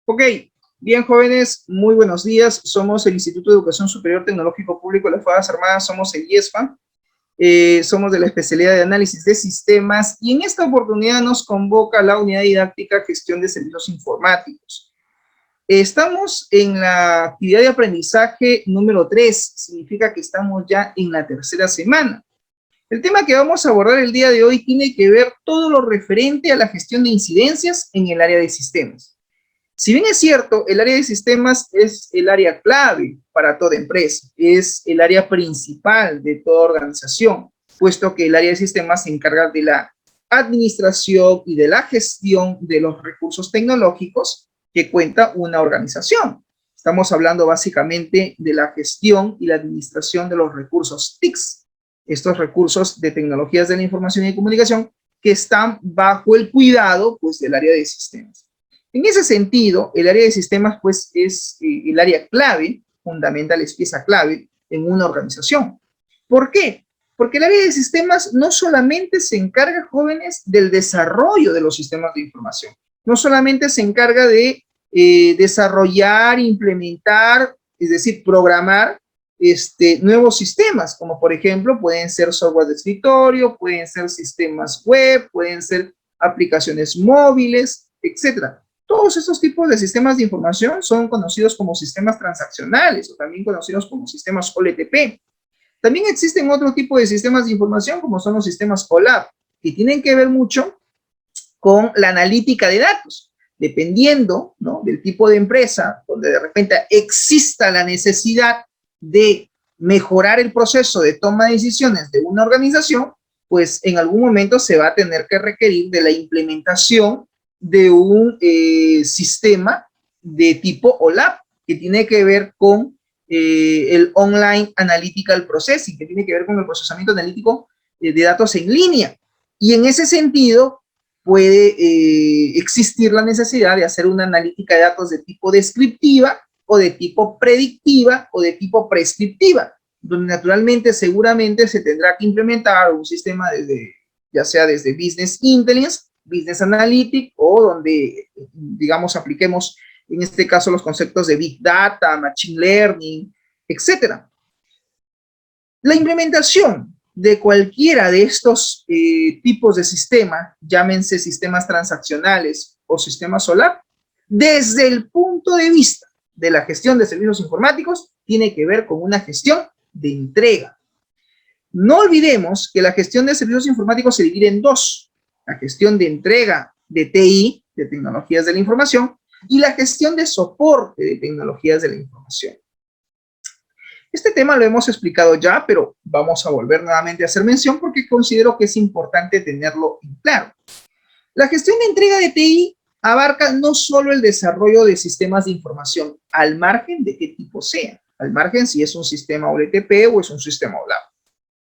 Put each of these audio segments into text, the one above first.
Ok, bien jóvenes, muy buenos días. Somos el Instituto de Educación Superior Tecnológico Público de las Fuerzas Armadas, somos el IESFA, somos de la especialidad de análisis de sistemas y en esta oportunidad nos convoca la unidad didáctica Gestión de Servicios Informáticos. Estamos en la actividad de aprendizaje número 3, significa que estamos ya en la tercera semana. El tema que vamos a abordar el día de hoy tiene que ver todo lo referente a la gestión de incidencias en el área de sistemas. Si bien es cierto, el área de sistemas es el área clave para toda empresa, es el área principal de toda organización, puesto que el área de sistemas se encarga de la administración y de la gestión de los recursos tecnológicos que cuenta una organización. Estamos hablando básicamente de la gestión y la administración de los recursos TICs, estos recursos de tecnologías de la información y comunicación que están bajo el cuidado pues, del área de sistemas. En ese sentido, el área de sistemas pues, es el área clave, fundamental, es pieza clave en una organización. ¿Por qué? Porque el área de sistemas no solamente se encarga, jóvenes, del desarrollo de los sistemas de información, no solamente se encarga de desarrollar, implementar, es decir, programar nuevos sistemas, como por ejemplo pueden ser software de escritorio, pueden ser sistemas web, pueden ser aplicaciones móviles, etcétera. Todos estos tipos de sistemas de información son conocidos como sistemas transaccionales o también conocidos como sistemas OLTP. También existen otro tipo de sistemas de información como son los sistemas OLAP, que tienen que ver mucho con la analítica de datos. Dependiendo, ¿no?, del tipo de empresa, donde de repente exista la necesidad de mejorar el proceso de toma de decisiones de una organización, pues en algún momento se va a tener que requerir de la implementación de un sistema de tipo OLAP, que tiene que ver con el Online Analytical Processing, que tiene que ver con el procesamiento analítico de datos en línea. Y en ese sentido, puede existir la necesidad de hacer una analítica de datos de tipo descriptiva o de tipo predictiva o de tipo prescriptiva, donde naturalmente seguramente se tendrá que implementar un sistema desde, ya sea desde Business Intelligence, Business Analytics o donde, digamos, apliquemos en este caso los conceptos de Big Data, Machine Learning, etcétera. La implementación de cualquiera de estos tipos de sistema, llámense sistemas transaccionales o sistemas OLAP, desde el punto de vista de la gestión de servicios informáticos, tiene que ver con una gestión de entrega. No olvidemos que la gestión de servicios informáticos se divide en dos: la gestión de entrega de TI, de tecnologías de la información, y la gestión de soporte de tecnologías de la información. Este tema lo hemos explicado ya, pero vamos a volver nuevamente a hacer mención porque considero que es importante tenerlo en claro. La gestión de entrega de TI abarca no solo el desarrollo de sistemas de información, al margen de qué tipo sea, al margen si es un sistema OLTP o es un sistema OLAP.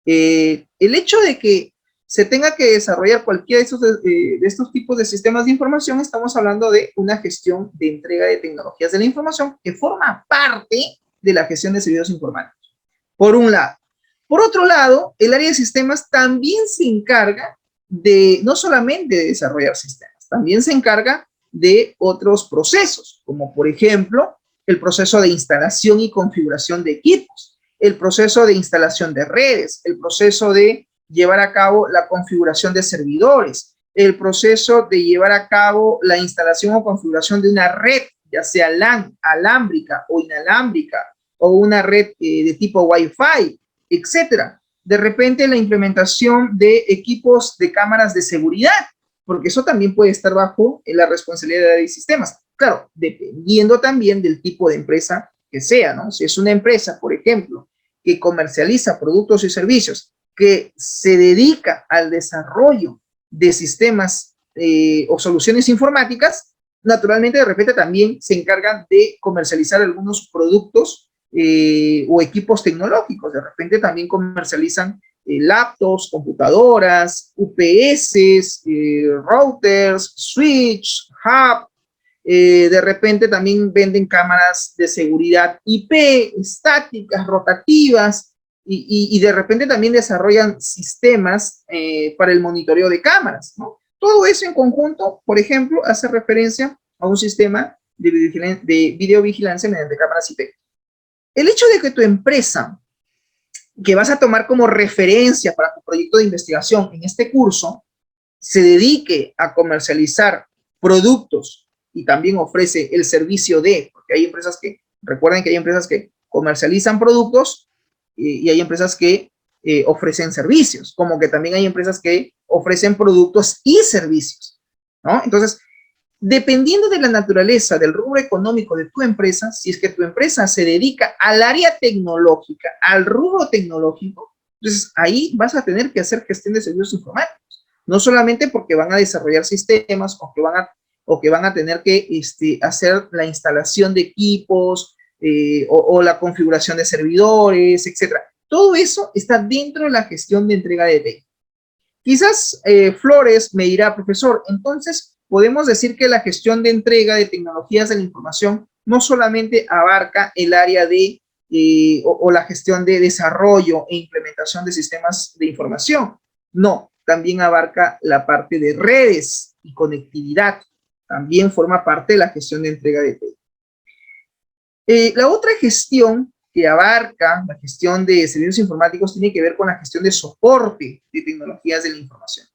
El hecho de que se tenga que desarrollar cualquiera de estos tipos de sistemas de información, estamos hablando de una gestión de entrega de tecnologías de la información que forma parte de la gestión de servicios informáticos, por un lado. Por otro lado, el área de sistemas también se encarga de, no solamente de desarrollar sistemas, también se encarga de otros procesos, como por ejemplo, el proceso de instalación y configuración de equipos, el proceso de instalación de redes, el proceso de llevar a cabo la configuración de servidores, el proceso de llevar a cabo la instalación o configuración de una red, ya sea LAN, alámbrica o inalámbrica, o una red de tipo Wi-Fi, etcétera. De repente la implementación de equipos de cámaras de seguridad, porque eso también puede estar bajo la responsabilidad de sistemas. Claro, dependiendo también del tipo de empresa que sea, ¿no? Si es una empresa, por ejemplo, que comercializa productos y servicios, que se dedica al desarrollo de sistemas o soluciones informáticas, naturalmente de repente también se encargan de comercializar algunos productos o equipos tecnológicos. De repente también comercializan laptops, computadoras, UPS, routers, switch, hub. De repente también venden cámaras de seguridad IP, estáticas, rotativas, y de repente también desarrollan sistemas para el monitoreo de cámaras, ¿no? Todo eso en conjunto, por ejemplo, hace referencia a un sistema de videovigilancia mediante cámaras IP. El hecho de que tu empresa, que vas a tomar como referencia para tu proyecto de investigación en este curso, se dedique a comercializar productos y también ofrece el servicio de, porque hay empresas que, recuerden que hay empresas que comercializan productos y hay empresas que ofrecen servicios, como que también hay empresas que ofrecen productos y servicios, ¿no? Entonces, dependiendo de la naturaleza del rubro económico de tu empresa, si es que tu empresa se dedica al área tecnológica, al rubro tecnológico, entonces ahí vas a tener que hacer gestión de servicios informáticos. No solamente porque van a desarrollar sistemas o que van a tener que hacer la instalación de equipos o la configuración de servidores, etcétera. Todo eso está dentro de la gestión de entrega de TI. Quizás Flores me dirá, profesor, entonces podemos decir que la gestión de entrega de tecnologías de la información no solamente abarca el área de o la gestión de desarrollo e implementación de sistemas de información. No, también abarca la parte de redes y conectividad. También forma parte de la gestión de entrega de TI. La otra gestión que abarca la gestión de servicios informáticos tiene que ver con la gestión de soporte de tecnologías de la información.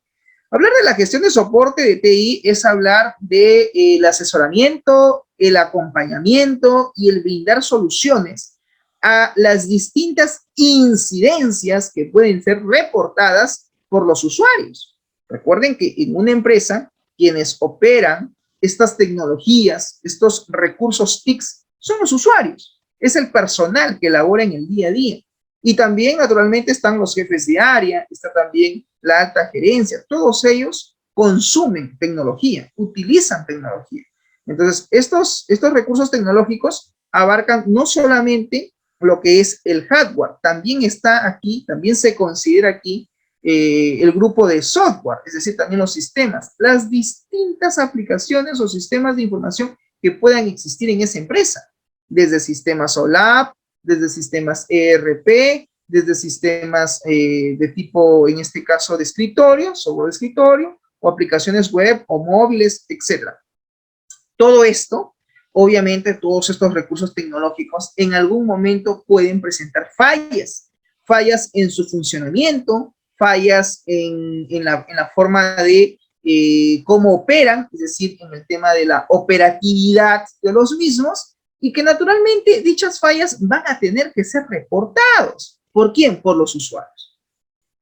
Hablar de la gestión de soporte de TI es hablar de el asesoramiento, el acompañamiento y el brindar soluciones a las distintas incidencias que pueden ser reportadas por los usuarios. Recuerden que en una empresa, quienes operan estas tecnologías, estos recursos TICs, son los usuarios. Es el personal que labora en el día a día. Y también, naturalmente, están los jefes de área, está también la alta gerencia. Todos ellos consumen tecnología, utilizan tecnología. Entonces, estos recursos tecnológicos abarcan no solamente lo que es el hardware, también está aquí, también se considera aquí el grupo de software, es decir, también los sistemas, las distintas aplicaciones o sistemas de información que puedan existir en esa empresa, desde sistemas OLAP, desde sistemas ERP, desde sistemas de tipo, en este caso, de escritorio, software de escritorio, o aplicaciones web o móviles, etc. Todo esto, obviamente, todos estos recursos tecnológicos en algún momento pueden presentar fallas en su funcionamiento, fallas en la forma de cómo operan, es decir, en el tema de la operatividad de los mismos, y que naturalmente dichas fallas van a tener que ser reportados. ¿Por quién? Por los usuarios.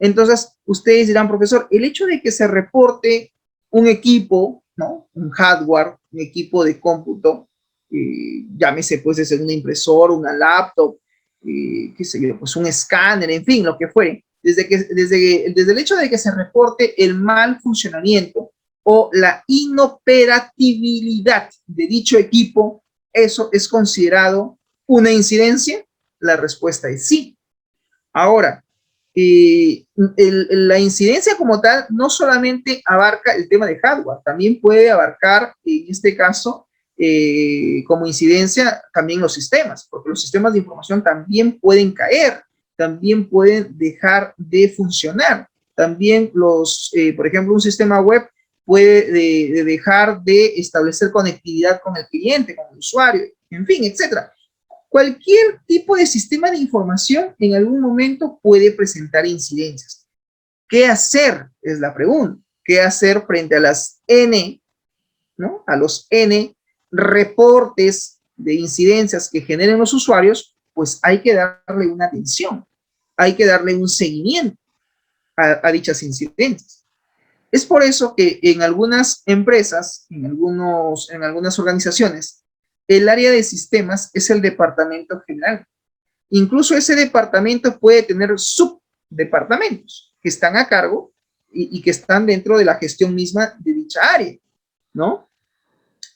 Entonces, ustedes dirán, profesor, el hecho de que se reporte un equipo, ¿no? Un hardware, un equipo de cómputo, llámese pues desde una impresora, una laptop, qué sé yo, pues un escáner, en fin, lo que fuere, desde el hecho de que se reporte el mal funcionamiento o la inoperatividad de dicho equipo, ¿eso es considerado una incidencia? La respuesta es sí. Ahora, la incidencia como tal no solamente abarca el tema de hardware, también puede abarcar, en este caso, como incidencia también los sistemas, porque los sistemas de información también pueden caer, también pueden dejar de funcionar. También por ejemplo, un sistema web puede dejar de establecer conectividad con el cliente, con el usuario, en fin, etcétera. Cualquier tipo de sistema de información en algún momento puede presentar incidencias. ¿Qué hacer? Es la pregunta. ¿Qué hacer frente a las N, ¿no? A los N reportes de incidencias que generen los usuarios? Pues hay que darle una atención, hay que darle un seguimiento a dichas incidencias. Es por eso que en algunas empresas, en algunas organizaciones, el área de sistemas es el departamento general. Incluso ese departamento puede tener subdepartamentos que están a cargo y que están dentro de la gestión misma de dicha área, ¿no?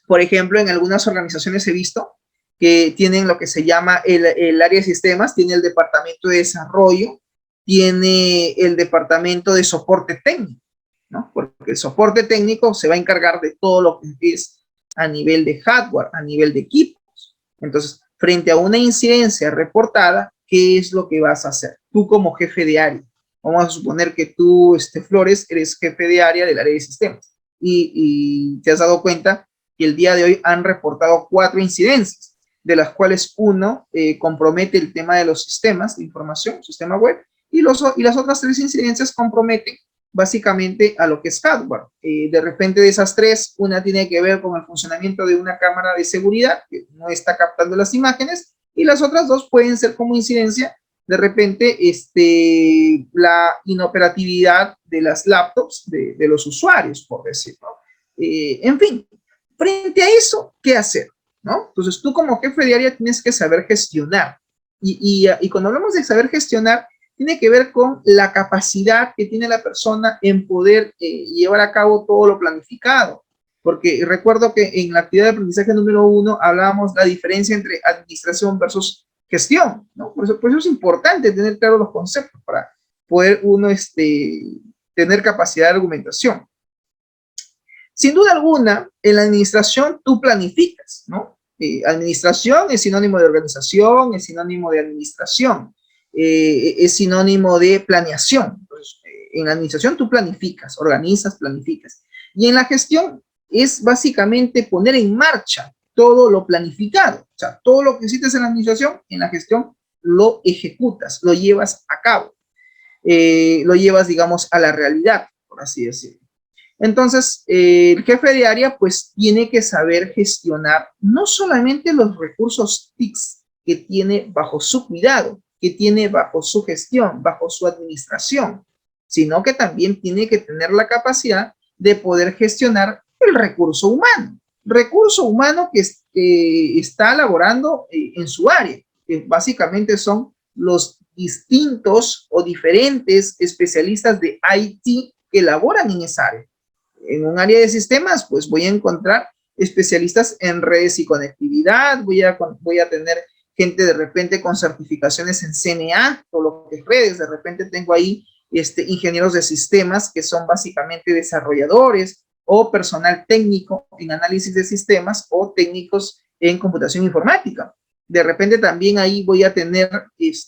Por ejemplo, en algunas organizaciones he visto que tienen lo que se llama el área de sistemas, tiene el departamento de desarrollo, tiene el departamento de soporte técnico, ¿no? Porque el soporte técnico se va a encargar de todo lo que es a nivel de hardware, a nivel de equipos. Entonces, frente a una incidencia reportada, ¿qué es lo que vas a hacer? Tú como jefe de área. Vamos a suponer que tú, Flores, eres jefe de área del área de sistemas y te has dado cuenta que el día de hoy han reportado 4 incidencias, de las cuales uno compromete el tema de los sistemas de información, sistema web, y las otras 3 incidencias comprometen básicamente a lo que es hardware. De repente de esas 3, una tiene que ver con el funcionamiento de una cámara de seguridad que no está captando las imágenes, y las otras 2 pueden ser como incidencia de repente la inoperatividad de las laptops de los usuarios, por decirlo. En fin, frente a eso, ¿qué hacer? ¿No? Entonces, tú como jefe de área tienes que saber gestionar. Y cuando hablamos de saber gestionar, tiene que ver con la capacidad que tiene la persona en poder llevar a cabo todo lo planificado. Porque recuerdo que en la actividad de aprendizaje número 1 hablábamos la diferencia entre administración versus gestión, ¿no? Por eso es importante tener claros los conceptos para poder uno tener capacidad de argumentación. Sin duda alguna, en la administración tú planificas, ¿no? Administración es sinónimo de organización, es sinónimo de administración, es sinónimo de planeación. Entonces, en la administración tú planificas, organizas, planificas. Y en la gestión es básicamente poner en marcha todo lo planificado. O sea, todo lo que hiciste en la administración, en la gestión lo ejecutas, lo llevas a cabo, lo llevas, digamos, a la realidad, por así decirlo. Entonces, el jefe de área pues tiene que saber gestionar no solamente los recursos TICs que tiene bajo su cuidado, que tiene bajo su gestión, bajo su administración, sino que también tiene que tener la capacidad de poder gestionar el recurso humano que está laborando en su área, que básicamente son los distintos o diferentes especialistas de IT que laboran en esa área. En un área de sistemas, pues voy a encontrar especialistas en redes y conectividad, voy a tener gente de repente con certificaciones en CNA, todo lo que es redes, de repente tengo ahí ingenieros de sistemas que son básicamente desarrolladores o personal técnico en análisis de sistemas o técnicos en computación informática. De repente también ahí voy a tener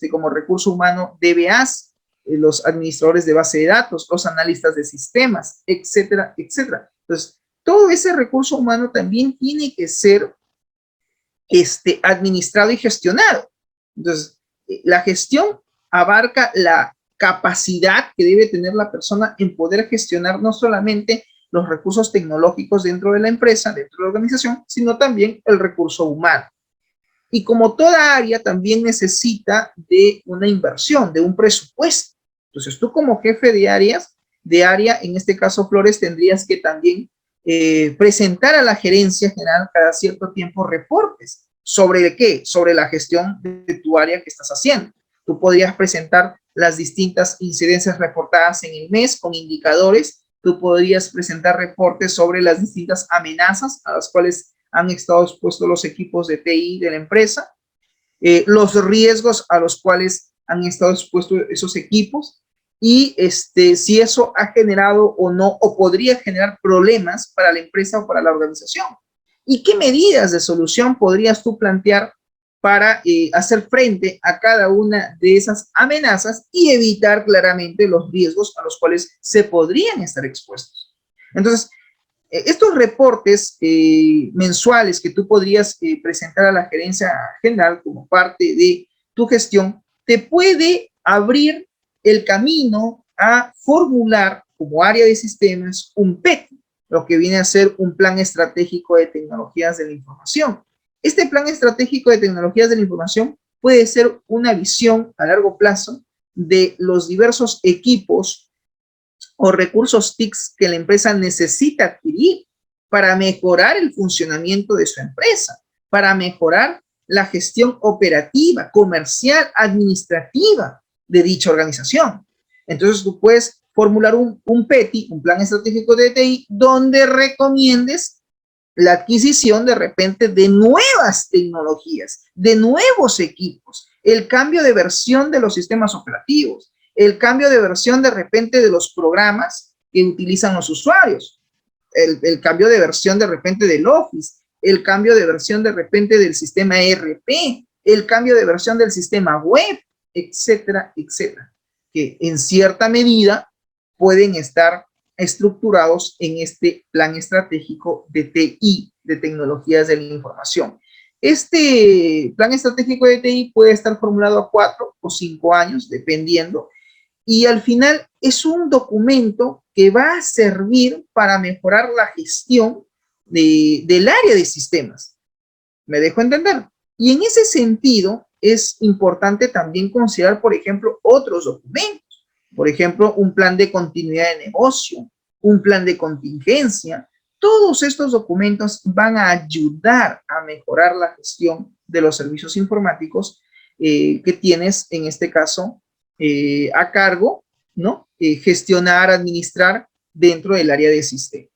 como recurso humano DBAs, los administradores de base de datos, los analistas de sistemas, etcétera, etcétera. Entonces, todo ese recurso humano también tiene que ser administrado y gestionado. Entonces, la gestión abarca la capacidad que debe tener la persona en poder gestionar no solamente los recursos tecnológicos dentro de la empresa, dentro de la organización, sino también el recurso humano. Y como toda área también necesita de una inversión, de un presupuesto. Entonces tú como jefe de área, en este caso Flores, tendrías que también presentar a la gerencia general cada cierto tiempo reportes. ¿Sobre qué? Sobre la gestión de tu área que estás haciendo. Tú podrías presentar las distintas incidencias reportadas en el mes con indicadores. Tú podrías presentar reportes sobre las distintas amenazas a las cuales han estado expuestos los equipos de TI de la empresa, los riesgos a los cuales han estado expuestos esos equipos y si eso ha generado o no, o podría generar problemas para la empresa o para la organización. ¿Y qué medidas de solución podrías tú plantear para hacer frente a cada una de esas amenazas y evitar claramente los riesgos a los cuales se podrían estar expuestos? Entonces, estos reportes mensuales que tú podrías presentar a la gerencia general como parte de tu gestión, te puede abrir el camino a formular como área de sistemas un PET, lo que viene a ser un plan estratégico de tecnologías de la información. Este plan estratégico de tecnologías de la información puede ser una visión a largo plazo de los diversos equipos o recursos TICs que la empresa necesita adquirir para mejorar el funcionamiento de su empresa, para mejorar la gestión operativa, comercial, administrativa de dicha organización. Entonces tú puedes formular un PETI, un plan estratégico de TI, donde recomiendes la adquisición de repente de nuevas tecnologías, de nuevos equipos, el cambio de versión de los sistemas operativos, el cambio de versión de repente de los programas que utilizan los usuarios, el cambio de versión de repente del Office, el cambio de versión de repente del sistema ERP, el cambio de versión del sistema web, etcétera, etcétera, que en cierta medida pueden estar estructurados en este plan estratégico de TI de Tecnologías de la Información. Este plan estratégico de TI puede estar formulado a 4 o 5 años, dependiendo, y al final es un documento que va a servir para mejorar la gestión del área de sistemas. ¿Me dejo entender? Y en ese sentido es importante también considerar, por ejemplo, otros documentos. Por ejemplo, un plan de continuidad de negocio, un plan de contingencia. Todos estos documentos van a ayudar a mejorar la gestión de los servicios informáticos que tienes, en este caso, a cargo, ¿no? Gestionar, administrar dentro del área de sistemas.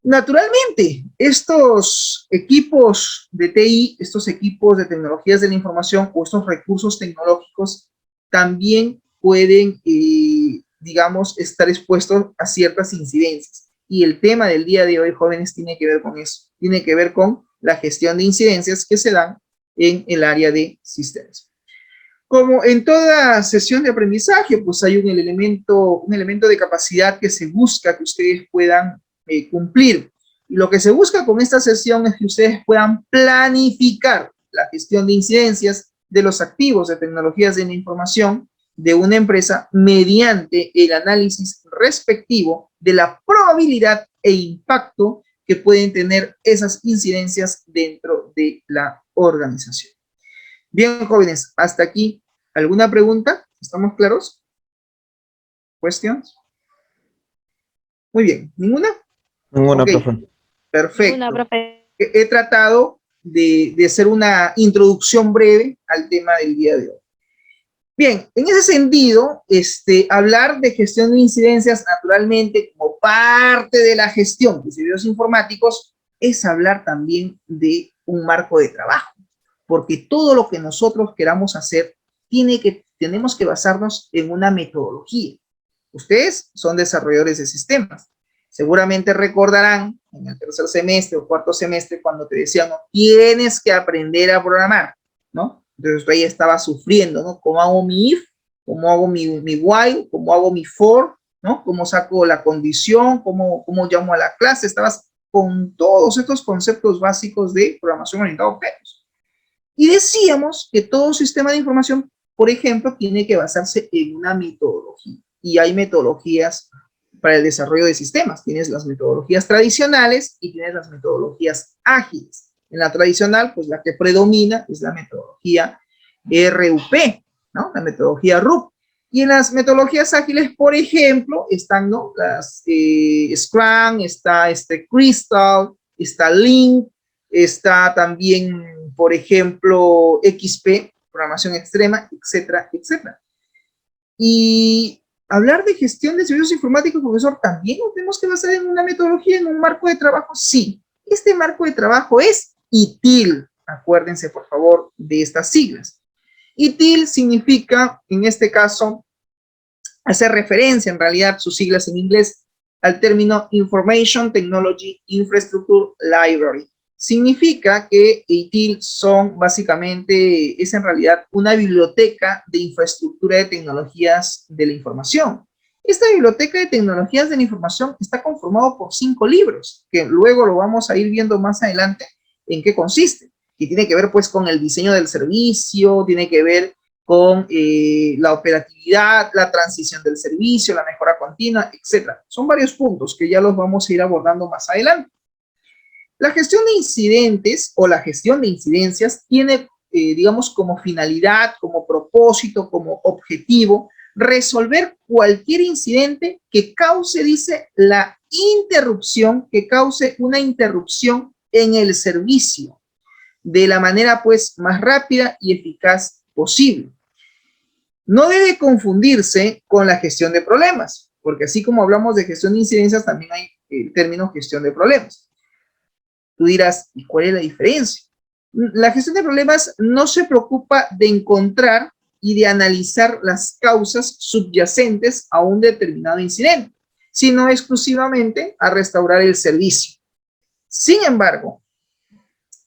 Naturalmente, estos equipos de TI, estos equipos de tecnologías de la información o estos recursos tecnológicos también pueden, digamos, estar expuestos a ciertas incidencias. Y el tema del día de hoy, jóvenes, tiene que ver con eso. Tiene que ver con la gestión de incidencias que se dan en el área de sistemas. Como en toda sesión de aprendizaje, pues hay un elemento de capacidad que se busca que ustedes puedan cumplir. Y lo que se busca con esta sesión es que ustedes puedan planificar la gestión de incidencias de los activos de tecnologías de la información de una empresa mediante el análisis respectivo de la probabilidad e impacto que pueden tener esas incidencias dentro de la organización. Bien, jóvenes, hasta aquí. ¿Alguna pregunta? ¿Estamos claros? ¿Cuestiones? Muy bien. ¿Ninguna? Ninguna, Ok, profe. perfecto. Ninguna, profe. He tratado de hacer una introducción breve al tema del día de hoy. Bien, en ese sentido, hablar de gestión de incidencias naturalmente como parte de la gestión de servicios informáticos es hablar también de un marco de trabajo, porque todo lo que nosotros queramos hacer tenemos que basarnos en una metodología. Ustedes son desarrolladores de sistemas. Seguramente recordarán en el tercer semestre o cuarto semestre cuando te decían, no, tienes que aprender a programar, ¿no? Entonces yo ahí estaba sufriendo, ¿no? ¿Cómo hago mi if? ¿Cómo hago mi while? ¿Cómo hago mi for? ¿No? ¿Cómo saco la condición? ¿Cómo llamo a la clase? Estabas con todos estos conceptos básicos de programación orientada a objetos. Y decíamos que todo sistema de información, por ejemplo, tiene que basarse en una metodología. Y hay metodologías para el desarrollo de sistemas. Tienes las metodologías tradicionales y tienes las metodologías ágiles. En la tradicional, pues la que predomina es la metodología RUP, ¿no? La metodología RUP. Y en las metodologías ágiles, por ejemplo, están, ¿no? Las Scrum, está Crystal, está Lean, está también, por ejemplo, XP, programación extrema, etcétera, etcétera. Y hablar de gestión de servicios informáticos, profesor, ¿también nos tenemos que basar en una metodología, en un marco de trabajo? Sí, este marco de trabajo es ITIL. Acuérdense, por favor, de estas siglas. ITIL significa, en este caso, hacer referencia, en realidad, sus siglas en inglés, al término Information Technology Infrastructure Library. Significa que ITIL son básicamente, es en realidad una biblioteca de infraestructura de tecnologías de la información. Esta biblioteca de tecnologías de la información está conformado por 5 libros, que luego lo vamos a ir viendo más adelante en qué consiste, que tiene que ver pues con el diseño del servicio, tiene que ver con la operatividad, la transición del servicio, la mejora continua, etc. Son varios puntos que ya los vamos a ir abordando más adelante. La gestión de incidentes o la gestión de incidencias tiene, digamos, como finalidad, como propósito, como objetivo, resolver cualquier incidente que cause, dice, la interrupción, que cause una interrupción en el servicio, de la manera, pues, más rápida y eficaz posible. No debe confundirse con la gestión de problemas, porque así como hablamos de gestión de incidencias, también hay el término gestión de problemas. Tú dirás, ¿y cuál es la diferencia? La gestión de problemas no se preocupa de encontrar y de analizar las causas subyacentes a un determinado incidente, sino exclusivamente a restaurar el servicio. Sin embargo,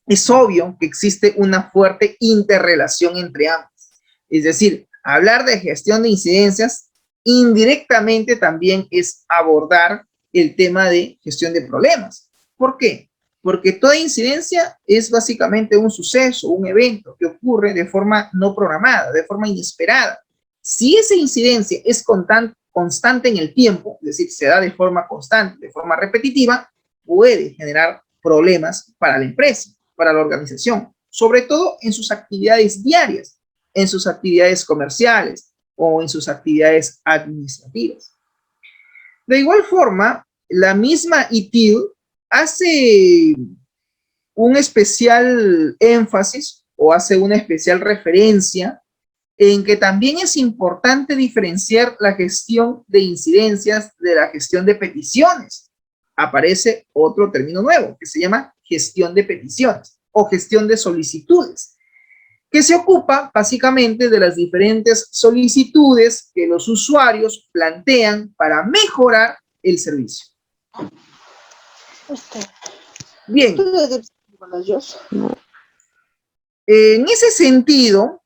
es obvio que existe una fuerte interrelación entre ambas. Es decir, hablar de gestión de incidencias indirectamente también es abordar el tema de gestión de problemas. ¿Por qué? porque toda incidencia es básicamente un suceso, un evento que ocurre de forma no programada, de forma inesperada. Si esa incidencia es constante en el tiempo, es decir, se da de forma constante, de forma repetitiva, puede generar problemas para la empresa, para la organización, sobre todo en sus actividades diarias, en sus actividades comerciales o en sus actividades administrativas. De igual forma, la misma ITIL hace un especial énfasis o hace una especial referencia en que también es importante diferenciar la gestión de incidencias de la gestión de peticiones. Aparece otro término nuevo que se llama gestión de peticiones o gestión de solicitudes, que se ocupa básicamente de las diferentes solicitudes que los usuarios plantean para mejorar el servicio. Bien. En ese sentido,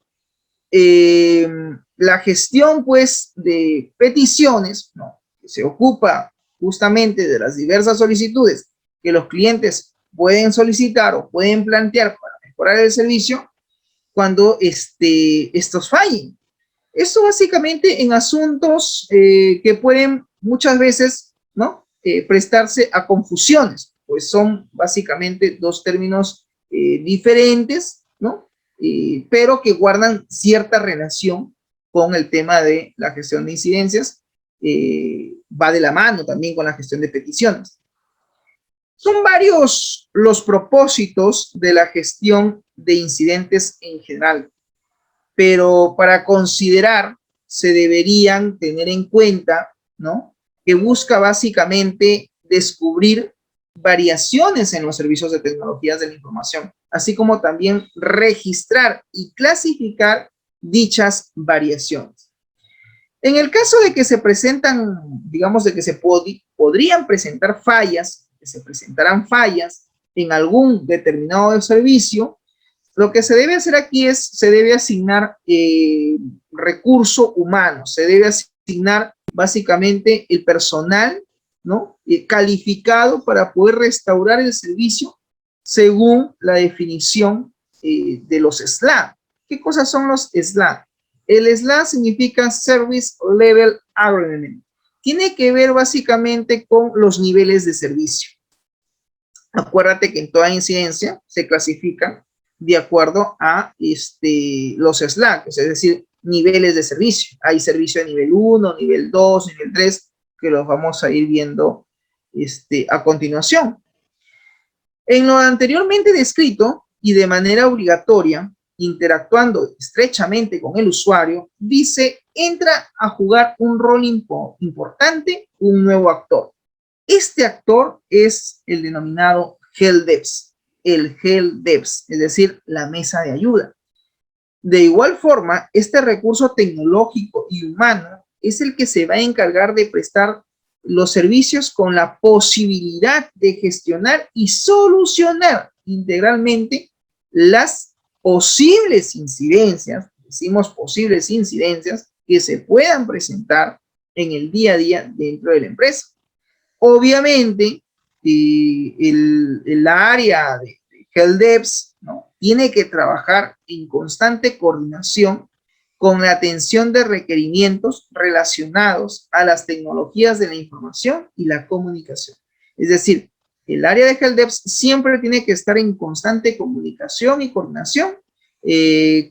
la gestión, pues, de peticiones, ¿no?, que se ocupa justamente de las diversas solicitudes que los clientes pueden solicitar o pueden plantear para mejorar el servicio cuando estos fallen. Esto básicamente en asuntos que pueden muchas veces, ¿no?, prestarse a confusiones, pues son básicamente dos términos diferentes, ¿no?, pero que guardan cierta relación con el tema de la gestión de incidencias, va de la mano también con la gestión de peticiones. Son varios los propósitos de la gestión de incidentes en general, pero para considerar se deberían tener en cuenta, ¿no?, que busca básicamente descubrir variaciones en los servicios de tecnologías de la información, así como también registrar y clasificar dichas variaciones. En el caso de que se presentan, digamos, de que se podrían presentar fallas, que se presentarán fallas en algún determinado servicio, lo que se debe hacer aquí es, se debe asignar recurso humano, se debe asignar básicamente el personal, ¿no?, calificado para poder restaurar el servicio según la definición de los SLA. ¿Qué cosas son los SLA? El SLA significa Service Level Agreement. Tiene que ver básicamente con los niveles de servicio. Acuérdate que en toda incidencia se clasifican de acuerdo a los SLA, es decir, niveles de servicio. Hay servicio de nivel 1, nivel 2, nivel 3, que los vamos a ir viendo a continuación. En lo anteriormente descrito y de manera obligatoria, interactuando estrechamente con el usuario, dice, entra a jugar un rol importante un nuevo actor. Este actor es el denominado HelpDesk, el HelpDesk, es decir, la mesa de ayuda. De igual forma, este recurso tecnológico y humano es el que se va a encargar de prestar los servicios con la posibilidad de gestionar y solucionar integralmente las posibles incidencias, decimos posibles incidencias, que se puedan presentar en el día a día dentro de la empresa. Obviamente, el área de HelpDesk, ¿no?, tiene que trabajar en constante coordinación con la atención de requerimientos relacionados a las tecnologías de la información y la comunicación. Es decir, el área de HelpDesk siempre tiene que estar en constante comunicación y coordinación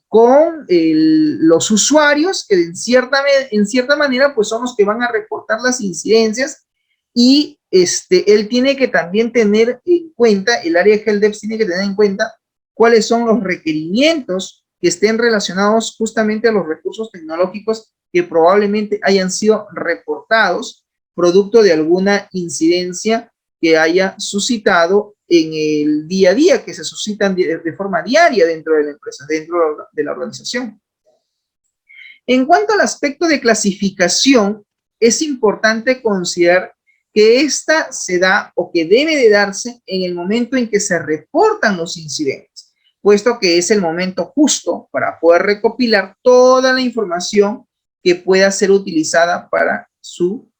con los usuarios, que en cierta manera pues son los que van a reportar las incidencias, y él tiene que también tener en cuenta, el área de HelpDesk tiene que tener en cuenta cuáles son los requerimientos que estén relacionados justamente a los recursos tecnológicos que probablemente hayan sido reportados producto de alguna incidencia que haya suscitado en el día a día, que se suscitan de forma diaria dentro de la empresa, dentro de la organización. En cuanto al aspecto de clasificación, es importante considerar que esta se da o que debe de darse en el momento en que se reportan los incidentes, puesto que es el momento justo para poder recopilar toda la información que pueda ser utilizada para su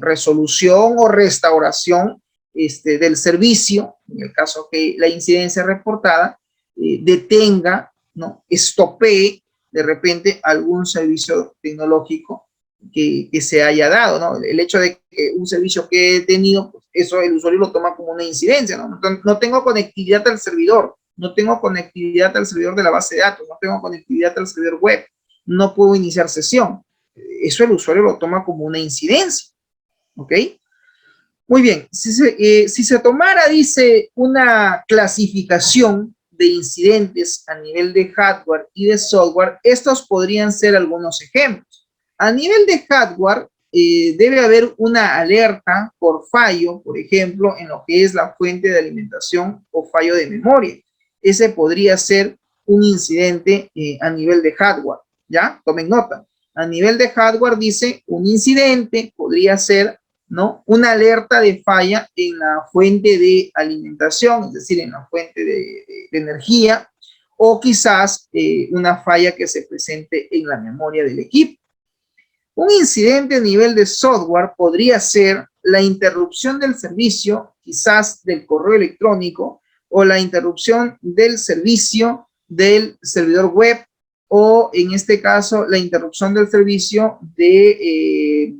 resolución o restauración del servicio, en el caso que la incidencia reportada, detenga, ¿no? Estopee de repente algún servicio tecnológico que se haya dado, ¿no? El hecho de que un servicio que he tenido, pues eso el usuario lo toma como una incidencia, ¿no? No tengo conectividad al servidor, no tengo conectividad al servidor de la base de datos, no tengo conectividad al servidor web, no puedo iniciar sesión. Eso el usuario lo toma como una incidencia, ¿ok? Muy bien, si se tomara, dice, una clasificación de incidentes a nivel de hardware y de software, estos podrían ser algunos ejemplos. A nivel de hardware, debe haber una alerta por fallo, por ejemplo, en lo que es la fuente de alimentación o fallo de memoria. Ese podría ser un incidente a nivel de hardware, ¿ya? Tomen nota. A nivel de hardware dice un incidente podría ser, ¿no?, una alerta de falla en la fuente de alimentación, es decir, en la fuente de energía, o quizás una falla que se presente en la memoria del equipo. Un incidente a nivel de software podría ser la interrupción del servicio, quizás del correo electrónico, o la interrupción del servicio del servidor web, o en este caso la interrupción del servicio de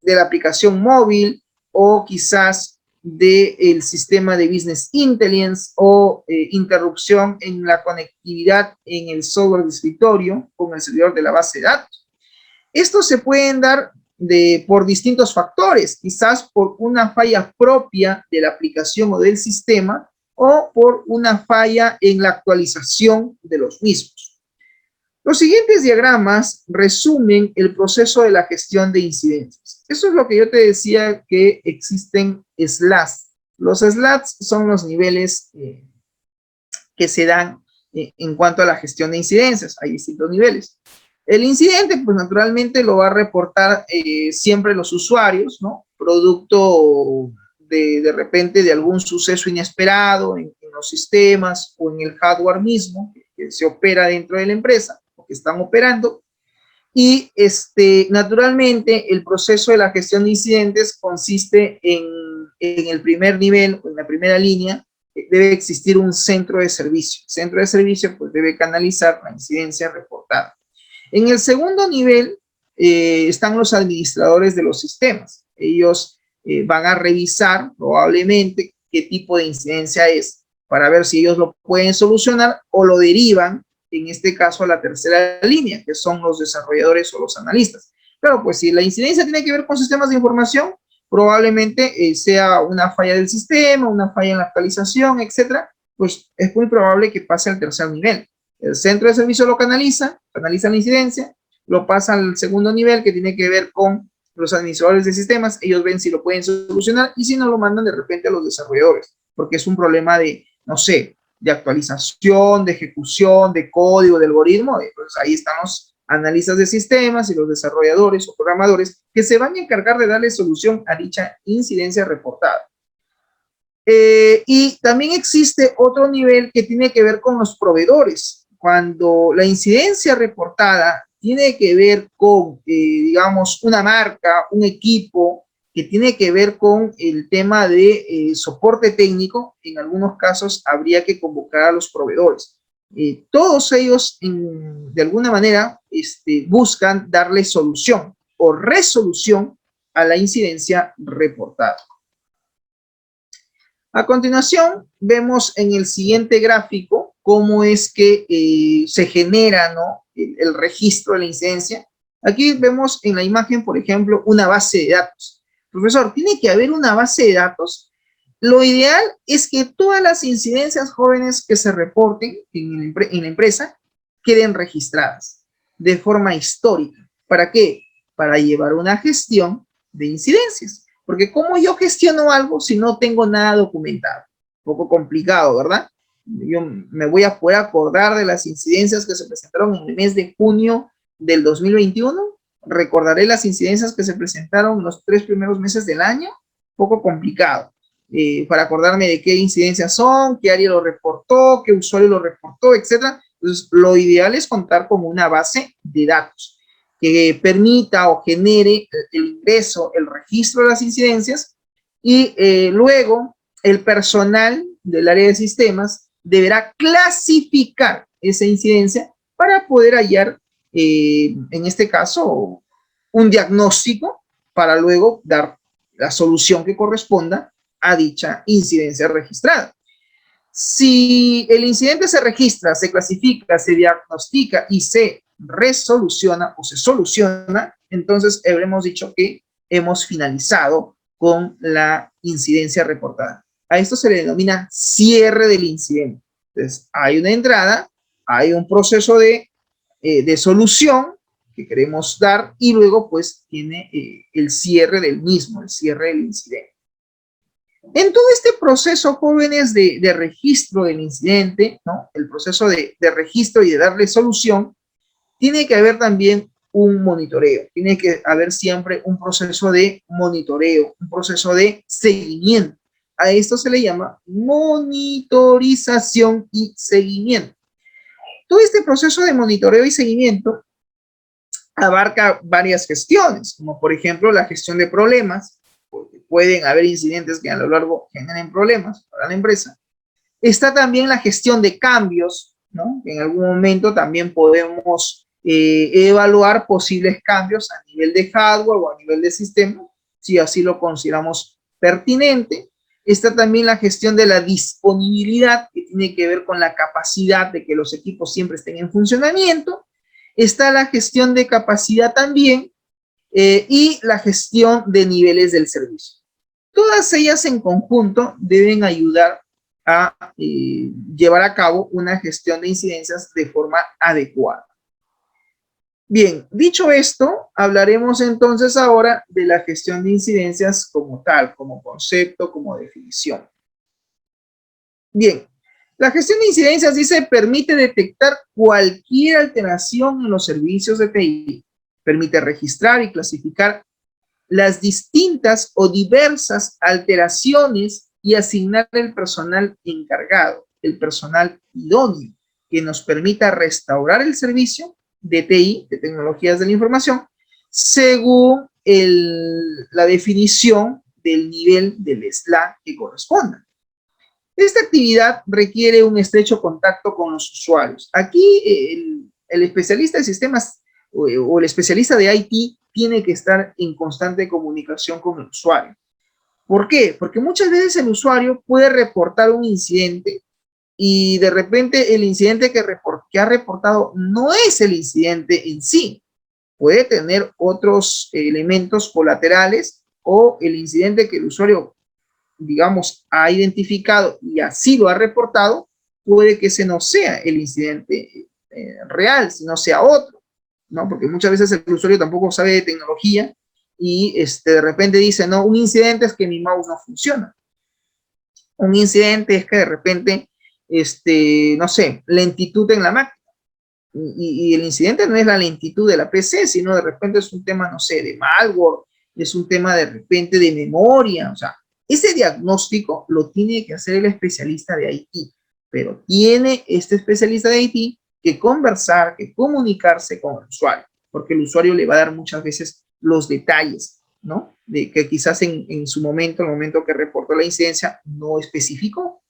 la aplicación móvil, o quizás del sistema de business intelligence, o interrupción en la conectividad en el software de escritorio con el servidor de la base de datos. Estos se pueden dar por distintos factores, quizás por una falla propia de la aplicación o del sistema, o por una falla en la actualización de los mismos. Los siguientes diagramas resumen el proceso de la gestión de incidencias. Eso es lo que yo te decía, que existen slats. Los slats son los niveles que se dan en cuanto a la gestión de incidencias. Hay distintos niveles. El incidente, pues naturalmente lo va a reportar siempre los usuarios, ¿no? Producto de repente de algún suceso inesperado en los sistemas o en el hardware mismo que se opera dentro de la empresa o que están operando. Y naturalmente el proceso de la gestión de incidentes consiste en el primer nivel, en la primera línea, debe existir un centro de servicio. El centro de servicio pues debe canalizar la incidencia reportada. En el segundo nivel están los administradores de los sistemas. Ellos van a revisar probablemente qué tipo de incidencia es para ver si ellos lo pueden solucionar o lo derivan, en este caso, a la tercera línea, que son los desarrolladores o los analistas. Claro, pues si la incidencia tiene que ver con sistemas de información, probablemente sea una falla del sistema, una falla en la actualización, etcétera, pues es muy probable que pase al tercer nivel. El centro de servicio lo canaliza la incidencia, lo pasa al segundo nivel que tiene que ver con los administradores de sistemas, ellos ven si lo pueden solucionar y si no lo mandan de repente a los desarrolladores, porque es un problema de, no sé, de actualización, de ejecución, de código, de algoritmo, pues ahí están los analistas de sistemas y los desarrolladores o programadores que se van a encargar de darle solución a dicha incidencia reportada. Y también existe otro nivel que tiene que ver con los proveedores. Cuando la incidencia reportada tiene que ver con, digamos, una marca, un equipo, que tiene que ver con el tema de soporte técnico, en algunos casos habría que convocar a los proveedores. Todos ellos, de alguna manera, buscan darle solución o resolución a la incidencia reportada. A continuación, vemos en el siguiente gráfico cómo es que se genera, ¿no?, el registro de la incidencia. Aquí vemos en la imagen, por ejemplo, una base de datos. Profesor, ¿tiene que haber una base de datos? Lo ideal es que todas las incidencias jóvenes que se reporten en la empresa queden registradas de forma histórica. ¿Para qué? Para llevar una gestión de incidencias. Porque ¿cómo yo gestiono algo si no tengo nada documentado? Un poco complicado, ¿verdad? Yo me voy a poder acordar de las incidencias que se presentaron en el mes de junio del 2021. Recordaré las incidencias que se presentaron en los 3 primeros meses del año. Un poco complicado. Para acordarme de qué incidencias son, qué área lo reportó, qué usuario lo reportó, etc. Entonces, lo ideal es contar con una base de datos que permita o genere el ingreso, el registro de las incidencias Y luego el personal del área de sistemas deberá clasificar esa incidencia para poder hallar, en este caso, un diagnóstico para luego dar la solución que corresponda a dicha incidencia registrada. Si el incidente se registra, se clasifica, se diagnostica y se resoluciona o se soluciona, entonces habremos dicho que hemos finalizado con la incidencia reportada. A esto se le denomina cierre del incidente. Entonces, hay una entrada, hay un proceso de solución que queremos dar y luego pues tiene el cierre del mismo, el cierre del incidente. En todo este proceso, jóvenes, de registro del incidente, ¿no? El proceso de registro y de darle solución, tiene que haber también un monitoreo, tiene que haber siempre un proceso de monitoreo, un proceso de seguimiento. A esto se le llama monitorización y seguimiento. Todo este proceso de monitoreo y seguimiento abarca varias gestiones, como por ejemplo la gestión de problemas, porque pueden haber incidentes que a lo largo generen problemas para la empresa. Está también la gestión de cambios, ¿no? En algún momento también podemos evaluar posibles cambios a nivel de hardware o a nivel de sistema, si así lo consideramos pertinente. Está también la gestión de la disponibilidad, que tiene que ver con la capacidad de que los equipos siempre estén en funcionamiento. Está la gestión de capacidad también y la gestión de niveles del servicio. Todas ellas en conjunto deben ayudar a llevar a cabo una gestión de incidencias de forma adecuada. Bien, dicho esto, hablaremos entonces ahora de la gestión de incidencias como tal, como concepto, como definición. Bien, la gestión de incidencias dice permite detectar cualquier alteración en los servicios de TI, permite registrar y clasificar las distintas o diversas alteraciones y asignar el personal encargado, el personal idóneo, que nos permita restaurar el servicio de TI, de tecnologías de la información, según la definición del nivel del SLA que corresponda. Esta actividad requiere un estrecho contacto con los usuarios. Aquí el especialista de sistemas o el especialista de IT tiene que estar en constante comunicación con el usuario. ¿Por qué? Porque muchas veces el usuario puede reportar un incidente y de repente el incidente que ha reportado no es el incidente en sí. Puede tener otros elementos colaterales o el incidente que el usuario, digamos, ha identificado y así lo ha reportado, puede que ese no sea el incidente real, sino sea otro, ¿no? Porque muchas veces el usuario tampoco sabe de tecnología y de repente dice, no, un incidente es que mi mouse no funciona. Un incidente es que de repente, no sé, lentitud en la máquina. Y el incidente no es la lentitud de la PC, sino de repente es un tema, no sé, de malware, es un tema de repente de memoria, o sea, ese diagnóstico lo tiene que hacer el especialista de IT, pero tiene este especialista de IT que conversar, que comunicarse con el usuario, porque el usuario le va a dar muchas veces los detalles, ¿no? De que quizás en su momento, el momento que reportó la incidencia, no especificó.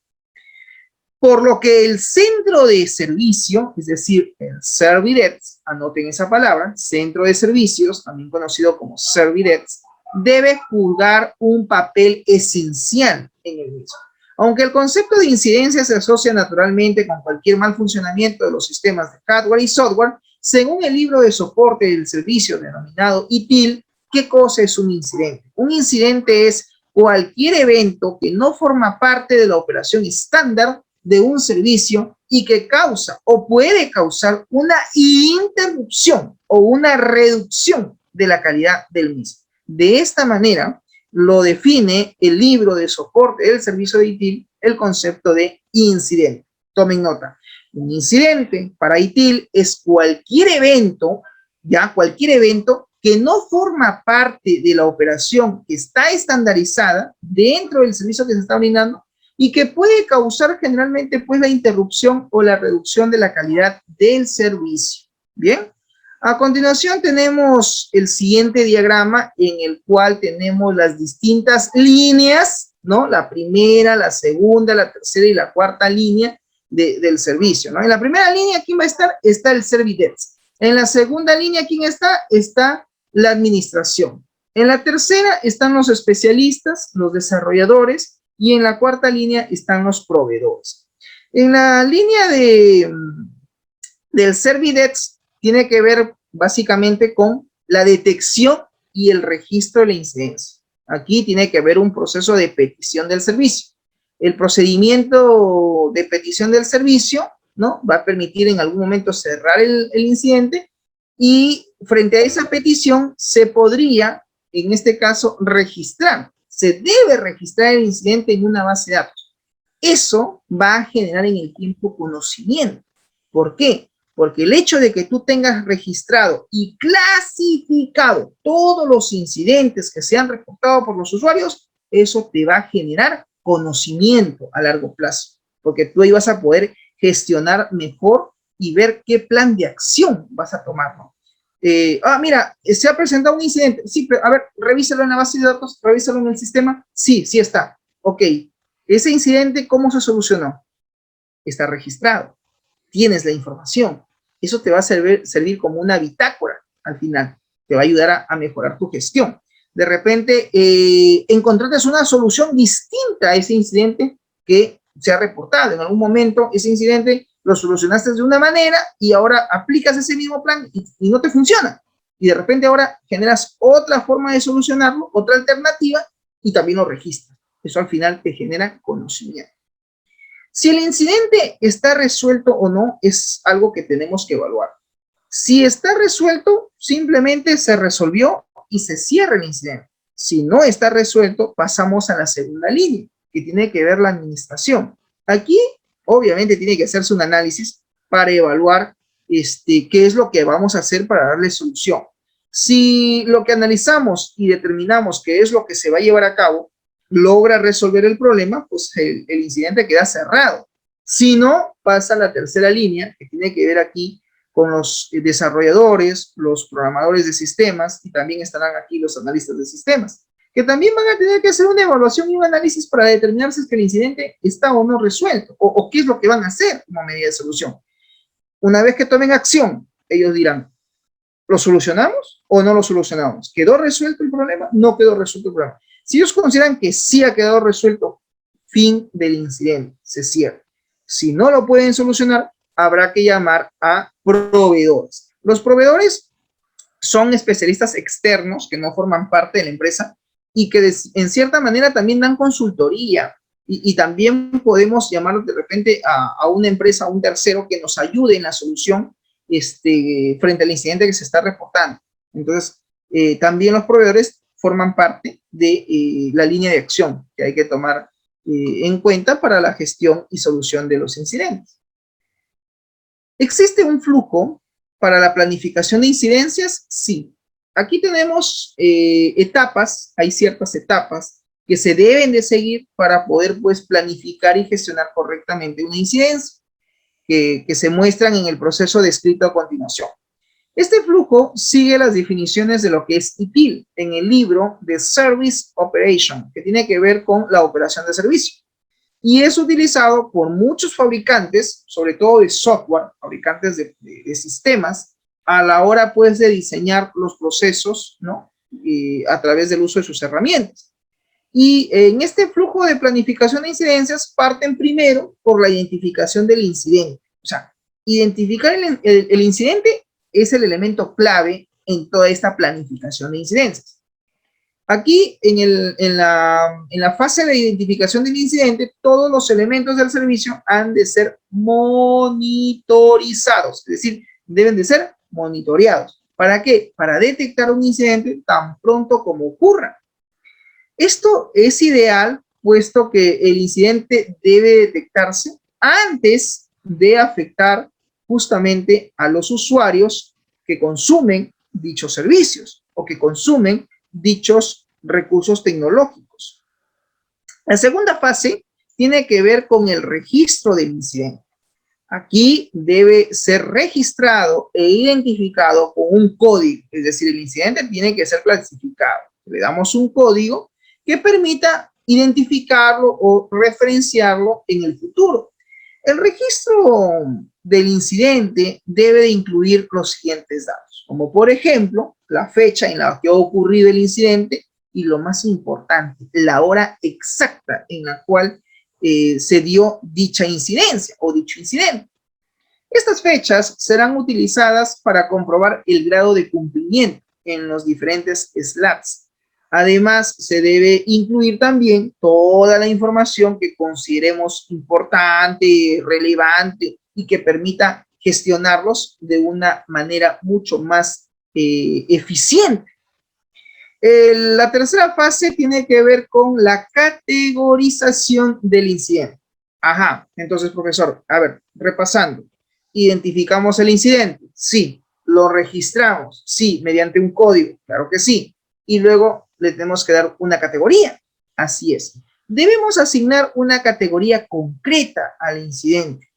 Por lo que el centro de servicio, es decir, el Servidesk, anoten esa palabra, centro de servicios, también conocido como Servidesk, debe jugar un papel esencial en el mismo. Aunque el concepto de incidencia se asocia naturalmente con cualquier mal funcionamiento de los sistemas de hardware y software, según el libro de soporte del servicio denominado ITIL, ¿qué cosa es un incidente? Un incidente es cualquier evento que no forma parte de la operación estándar de un servicio y que causa o puede causar una interrupción o una reducción de la calidad del mismo. De esta manera, lo define el libro de soporte del servicio de ITIL, el concepto de incidente. Tomen nota. Un incidente para ITIL es cualquier evento, ya cualquier evento que no forma parte de la operación que está estandarizada dentro del servicio que se está brindando y que puede causar generalmente pues la interrupción o la reducción de la calidad del servicio. Bien, A continuación tenemos el siguiente diagrama en el cual tenemos las distintas líneas, ¿no? La primera, la segunda, la tercera y la cuarta línea del servicio, ¿no? En la primera línea, ¿quién va a estar? Está el Servidesk. En la segunda línea, ¿quién está? Está la administración. En la tercera están los especialistas, los desarrolladores, y en la cuarta línea están los proveedores. En la línea del Servidesk tiene que ver básicamente con la detección y el registro de la incidencia. Aquí tiene que haber un proceso de petición del servicio. El procedimiento de petición del servicio, ¿no? Va a permitir en algún momento cerrar el incidente, y frente a esa petición se podría, en este caso, registrar. Se debe registrar el incidente en una base de datos. Eso va a generar en el tiempo conocimiento. ¿Por qué? Porque el hecho de que tú tengas registrado y clasificado todos los incidentes que se han reportado por los usuarios, eso te va a generar conocimiento a largo plazo, porque tú ahí vas a poder gestionar mejor y ver qué plan de acción vas a tomar, ¿no? Mira, se ha presentado un incidente. Sí, pero, a ver, revísalo en la base de datos, revísalo en el sistema. Sí, sí está. Ok, ese incidente, ¿cómo se solucionó? Está registrado. Tienes la información. Eso te va a servir como una bitácora al final. Te va a ayudar a mejorar tu gestión. De repente, encontraste una solución distinta a ese incidente que se ha reportado. En algún momento, ese incidente lo solucionaste de una manera y ahora aplicas ese mismo plan y no te funciona. Y de repente ahora generas otra forma de solucionarlo, otra alternativa, y también lo registras. Eso al final te genera conocimiento. Si el incidente está resuelto o no, es algo que tenemos que evaluar. Si está resuelto, simplemente se resolvió y se cierra el incidente. Si no está resuelto, pasamos a la segunda línea, que tiene que ver la administración. Aquí, obviamente, tiene que hacerse un análisis para evaluar qué es lo que vamos a hacer para darle solución. Si lo que analizamos y determinamos qué es lo que se va a llevar a cabo logra resolver el problema, pues el incidente queda cerrado. Si no, pasa a la tercera línea, que tiene que ver aquí con los desarrolladores, los programadores de sistemas, y también estarán aquí los analistas de sistemas, que también van a tener que hacer una evaluación y un análisis para determinar si es que el incidente está o no resuelto, o qué es lo que van a hacer como medida de solución. Una vez que tomen acción, ellos dirán, ¿lo solucionamos o no lo solucionamos? ¿Quedó resuelto el problema? ¿No quedó resuelto el problema? Si ellos consideran que sí ha quedado resuelto, fin del incidente, se cierra. Si no lo pueden solucionar, habrá que llamar a proveedores. Los proveedores son especialistas externos que no forman parte de la empresa y que en cierta manera también dan consultoría, y también podemos llamar de repente a una empresa, a un tercero que nos ayude en la solución frente al incidente que se está reportando. Entonces, también los proveedores forman parte de la línea de acción que hay que tomar en cuenta para la gestión y solución de los incidentes. ¿Existe un flujo para la planificación de incidencias? Sí. Aquí tenemos etapas, hay ciertas etapas que se deben de seguir para poder, pues, planificar y gestionar correctamente una incidencia que se muestran en el proceso descrito a continuación. Este flujo sigue las definiciones de lo que es ITIL en el libro de Service Operation, que tiene que ver con la operación de servicio. Y es utilizado por muchos fabricantes, sobre todo de software, fabricantes de sistemas, a la hora, pues, de diseñar los procesos, ¿no? A través del uso de sus herramientas. Y en este flujo de planificación de incidencias parten primero por la identificación del incidente. O sea, identificar el incidente es el elemento clave en toda esta planificación de incidencias. Aquí, en la fase de identificación del incidente, todos los elementos del servicio han de ser monitorizados, es decir, deben de ser monitoreados. ¿Para qué? Para detectar un incidente tan pronto como ocurra. Esto es ideal, puesto que el incidente debe detectarse antes de afectar justamente a los usuarios que consumen dichos servicios o que consumen dichos recursos tecnológicos. La segunda fase tiene que ver con el registro del incidente. Aquí debe ser registrado e identificado con un código, es decir, el incidente tiene que ser clasificado. Le damos un código que permita identificarlo o referenciarlo en el futuro. El registro del incidente debe de incluir los siguientes datos, como por ejemplo, la fecha en la que ha ocurrido el incidente y lo más importante, la hora exacta en la cual se dio dicha incidencia o dicho incidente. Estas fechas serán utilizadas para comprobar el grado de cumplimiento en los diferentes SLATs. Además, se debe incluir también toda la información que consideremos importante, relevante y que permita gestionarlos de una manera mucho más eficiente. La tercera fase tiene que ver con la categorización del incidente. Ajá, entonces, profesor, a ver, repasando. ¿Identificamos el incidente? Sí. ¿Lo registramos? Sí, mediante un código, claro que sí. Y luego le tenemos que dar una categoría. Así es. Debemos asignar una categoría concreta al incidente.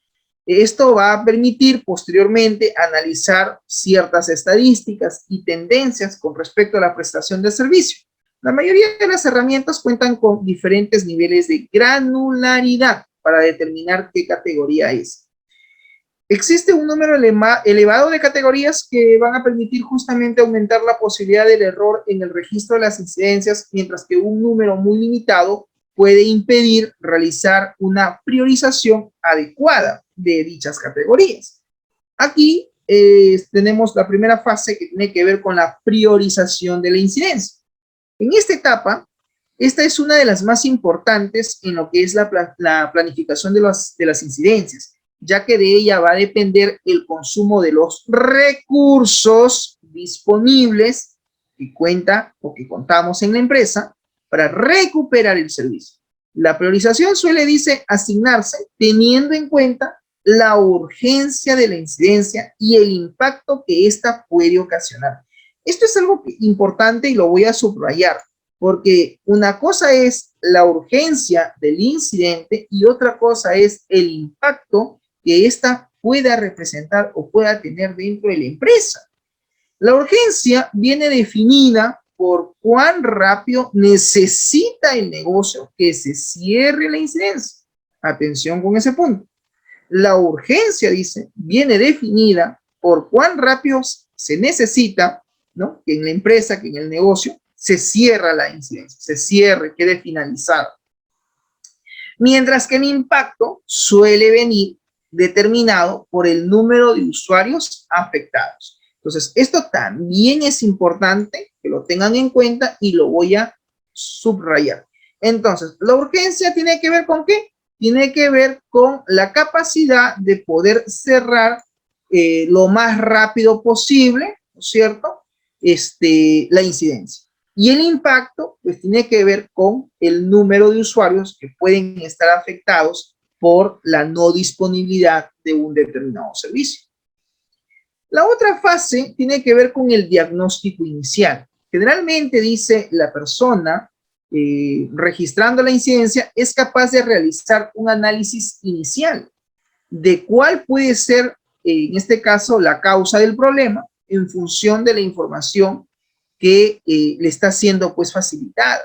Esto va a permitir posteriormente analizar ciertas estadísticas y tendencias con respecto a la prestación de servicio. La mayoría de las herramientas cuentan con diferentes niveles de granularidad para determinar qué categoría es. Existe un número elevado de categorías que van a permitir justamente aumentar la posibilidad del error en el registro de las incidencias, mientras que un número muy limitado puede impedir realizar una priorización adecuada de dichas categorías. Aquí tenemos la primera fase que tiene que ver con la priorización de la incidencia. En esta etapa, esta es una de las más importantes en lo que es la planificación de las incidencias, ya que de ella va a depender el consumo de los recursos disponibles que cuenta o que contamos en la empresa para recuperar el servicio. La priorización suele, asignarse teniendo en cuenta la urgencia de la incidencia y el impacto que ésta puede ocasionar. Esto es algo importante y lo voy a subrayar, porque una cosa es la urgencia del incidente y otra cosa es el impacto que ésta pueda representar o pueda tener dentro de la empresa. La urgencia viene definida por cuán rápido necesita el negocio que se cierre la incidencia. Atención con ese punto. La urgencia, viene definida por cuán rápido se necesita, ¿no?, que en la empresa, que en el negocio, se cierra la incidencia, se cierre, quede finalizado. Mientras que el impacto suele venir determinado por el número de usuarios afectados. Entonces, esto también es importante que lo tengan en cuenta y lo voy a subrayar. Entonces, la urgencia tiene que ver con ¿qué? Tiene que ver con la capacidad de poder cerrar lo más rápido posible, ¿no es cierto?, la incidencia. Y el impacto, pues, tiene que ver con el número de usuarios que pueden estar afectados por la no disponibilidad de un determinado servicio. La otra fase tiene que ver con el diagnóstico inicial. Generalmente, la persona registrando la incidencia es capaz de realizar un análisis inicial de cuál puede ser, en este caso, la causa del problema en función de la información que le está siendo, pues, facilitada.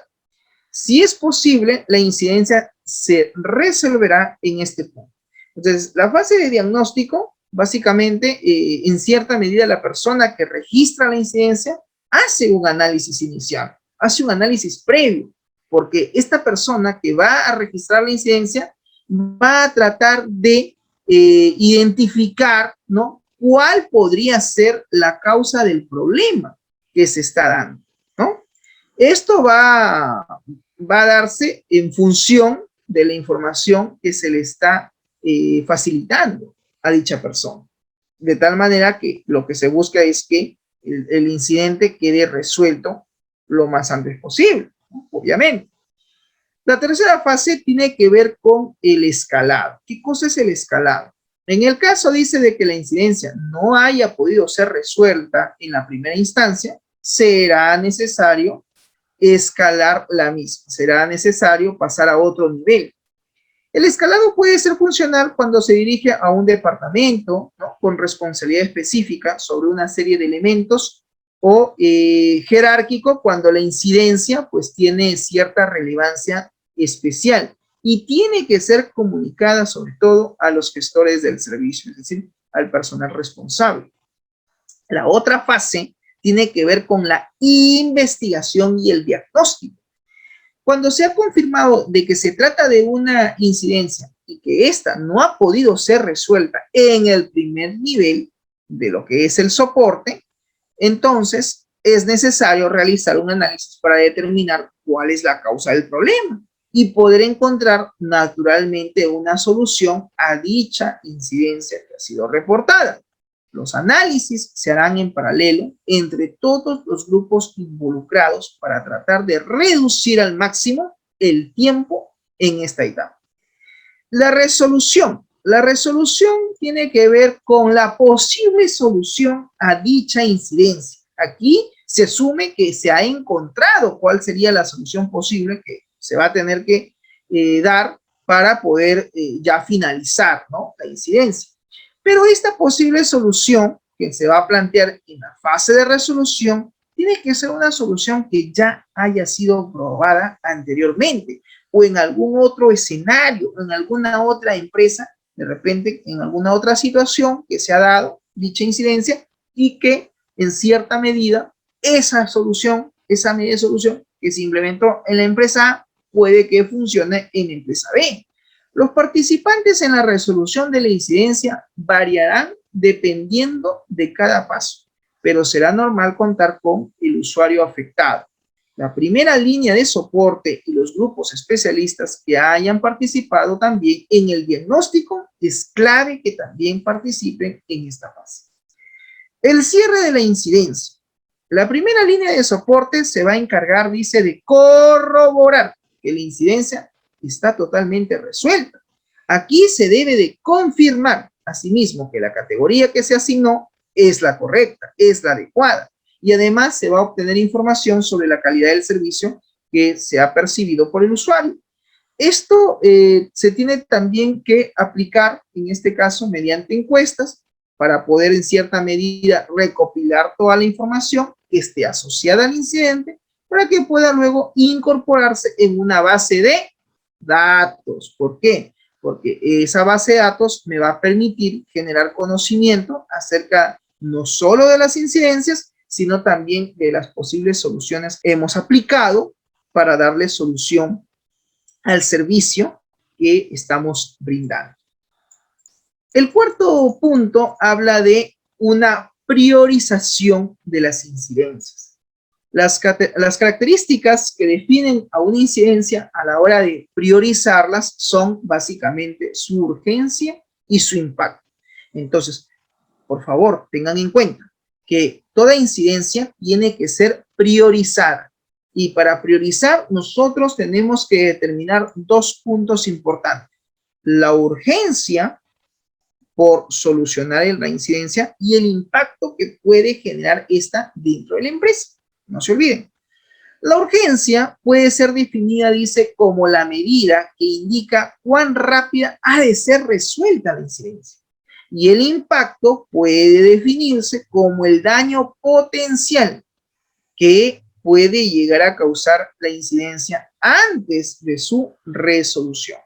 Si es posible, la incidencia se resolverá en este punto. Entonces, la fase de diagnóstico, básicamente, en cierta medida, la persona que registra la incidencia hace un análisis inicial, hace un análisis previo, porque esta persona que va a registrar la incidencia va a tratar de identificar, ¿no?, cuál podría ser la causa del problema que se está dando, ¿no? Esto va a darse en función de la información que se le está facilitando a dicha persona. De tal manera que lo que se busca es que el incidente quede resuelto lo más antes posible, ¿no?, obviamente. La tercera fase tiene que ver con el escalado. ¿Qué cosa es el escalado? En el caso, de que la incidencia no haya podido ser resuelta en la primera instancia, será necesario escalar la misma, será necesario pasar a otro nivel. El escalado puede ser funcional cuando se dirige a un departamento, ¿no?, con responsabilidad específica sobre una serie de elementos, o jerárquico cuando la incidencia pues tiene cierta relevancia especial y tiene que ser comunicada sobre todo a los gestores del servicio, es decir, al personal responsable. La otra fase tiene que ver con la investigación y el diagnóstico. Cuando se ha confirmado de que se trata de una incidencia y que ésta no ha podido ser resuelta en el primer nivel de lo que es el soporte, entonces es necesario realizar un análisis para determinar cuál es la causa del problema y poder encontrar naturalmente una solución a dicha incidencia que ha sido reportada. Los análisis se harán en paralelo entre todos los grupos involucrados para tratar de reducir al máximo el tiempo en esta etapa. La resolución. La resolución tiene que ver con la posible solución a dicha incidencia. Aquí se asume que se ha encontrado cuál sería la solución posible que se va a tener que dar para poder ya finalizar, ¿no?, la incidencia. Pero esta posible solución que se va a plantear en la fase de resolución tiene que ser una solución que ya haya sido probada anteriormente o en algún otro escenario, en alguna otra empresa, de repente en alguna otra situación que se ha dado dicha incidencia y que en cierta medida esa solución, esa medida de solución que se implementó en la empresa A puede que funcione en la empresa B. Los participantes en la resolución de la incidencia variarán dependiendo de cada paso, pero será normal contar con el usuario afectado, la primera línea de soporte y los grupos especialistas que hayan participado también en el diagnóstico. Es clave que también participen en esta fase. El cierre de la incidencia. La primera línea de soporte se va a encargar, dice, de corroborar que la incidencia está totalmente resuelta. Aquí se debe de confirmar, asimismo, que la categoría que se asignó es la correcta, es la adecuada. Y además se va a obtener información sobre la calidad del servicio que se ha percibido por el usuario. Esto se tiene también que aplicar, en este caso, mediante encuestas, para poder en cierta medida recopilar toda la información que esté asociada al incidente, para que pueda luego incorporarse en una base de datos. ¿Por qué? Porque esa base de datos me va a permitir generar conocimiento acerca no solo de las incidencias, sino también de las posibles soluciones que hemos aplicado para darle solución al servicio que estamos brindando. El cuarto punto habla de una priorización de las incidencias. Las características que definen a una incidencia a la hora de priorizarlas son básicamente su urgencia y su impacto. Entonces, por favor, tengan en cuenta que toda incidencia tiene que ser priorizada. Y para priorizar, nosotros tenemos que determinar dos puntos importantes: la urgencia por solucionar la incidencia y el impacto que puede generar esta dentro de la empresa. No se olviden. La urgencia puede ser definida, dice, como la medida que indica cuán rápida ha de ser resuelta la incidencia. Y el impacto puede definirse como el daño potencial que puede llegar a causar la incidencia antes de su resolución.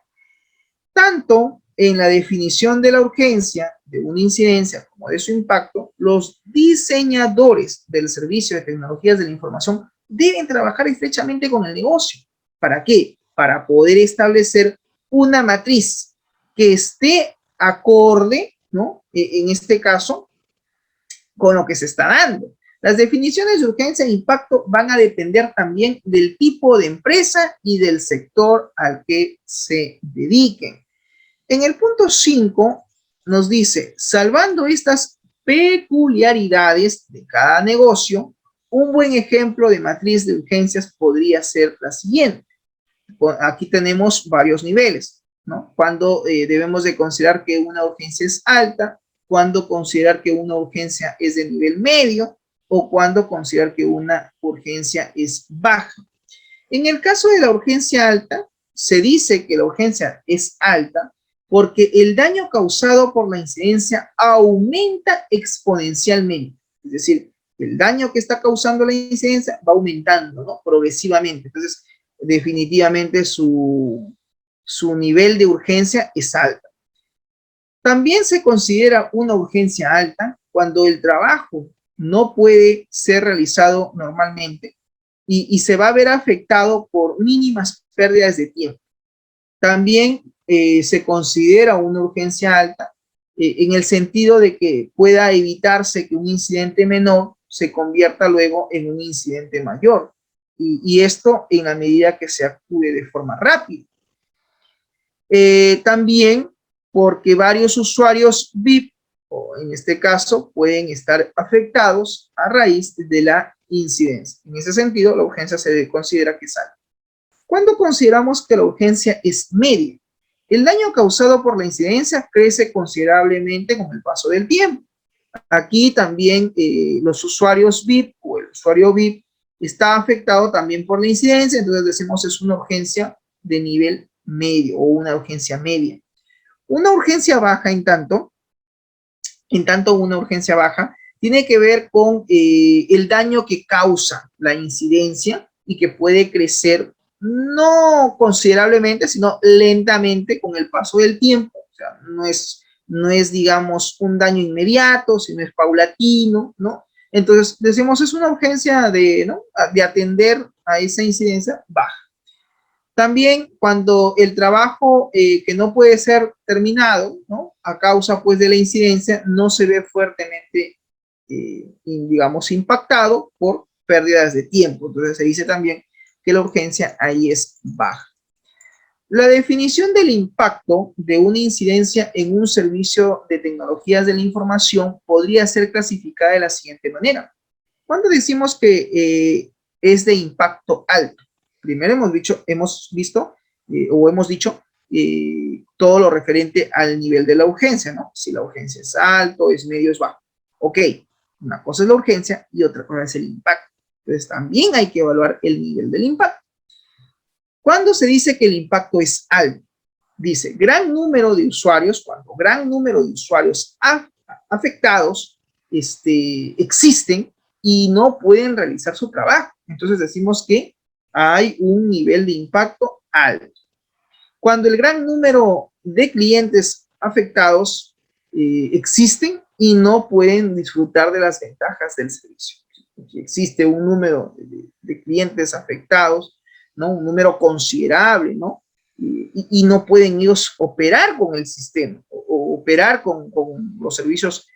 Tanto en la definición de la urgencia de una incidencia como de su impacto, los diseñadores del servicio de tecnologías de la información deben trabajar estrechamente con el negocio. ¿Para qué? Para poder establecer una matriz que esté acorde, ¿no?, en este caso, con lo que se está dando. Las definiciones de urgencia e impacto van a depender también del tipo de empresa y del sector al que se dediquen. En el punto 5 nos dice, salvando estas peculiaridades de cada negocio, un buen ejemplo de matriz de urgencias podría ser la siguiente. Aquí tenemos varios niveles, ¿no? Cuando debemos de considerar que una urgencia es alta, cuando considerar que una urgencia es de nivel medio o cuando considerar que una urgencia es baja. En el caso de la urgencia alta, se dice que la urgencia es alta porque el daño causado por la incidencia aumenta exponencialmente. Es decir, el daño que está causando la incidencia va aumentando, ¿no? Progresivamente. Entonces, definitivamente su nivel de urgencia es alta. También se considera una urgencia alta cuando el trabajo no puede ser realizado normalmente y se va a ver afectado por mínimas pérdidas de tiempo. También se considera una urgencia alta en el sentido de que pueda evitarse que un incidente menor se convierta luego en un incidente mayor. Y esto en la medida que se actúe de forma rápida. También porque varios usuarios VIP, o en este caso, pueden estar afectados a raíz de la incidencia. En ese sentido, la urgencia se considera que es alta. ¿Cuándo consideramos que la urgencia es media? El daño causado por la incidencia crece considerablemente con el paso del tiempo. Aquí también los usuarios VIP o el usuario VIP está afectado también por la incidencia, entonces decimos es una urgencia de nivel medio o una urgencia media. Una urgencia baja, en tanto una urgencia baja tiene que ver con el daño que causa la incidencia y que puede crecer no considerablemente, sino lentamente con el paso del tiempo. O sea, no es, digamos, un daño inmediato, sino es paulatino, ¿no? Entonces, decimos, es una urgencia de atender a esa incidencia baja. También cuando el trabajo que no puede ser terminado, ¿no? A causa pues de la incidencia, no se ve fuertemente, digamos, impactado por pérdidas de tiempo. Entonces se dice también que la urgencia ahí es baja. La definición del impacto de una incidencia en un servicio de tecnologías de la información podría ser clasificada de la siguiente manera. Cuando decimos que es de impacto alto, primero hemos visto todo lo referente al nivel de la urgencia, ¿no? Si la urgencia es alto, es medio, es bajo. Ok, una cosa es la urgencia y otra cosa es el impacto. Entonces también hay que evaluar el nivel del impacto. ¿Cuándo se dice que el impacto es alto? Dice, gran número de usuarios, cuando gran número de usuarios afectados existen y no pueden realizar su trabajo. Entonces decimos que hay un nivel de impacto alto. Cuando el gran número de clientes afectados existen y no pueden disfrutar de las ventajas del servicio. Si existe un número de clientes afectados, ¿no? Un número considerable, ¿no? Y no pueden ellos operar con el sistema o operar con los servicios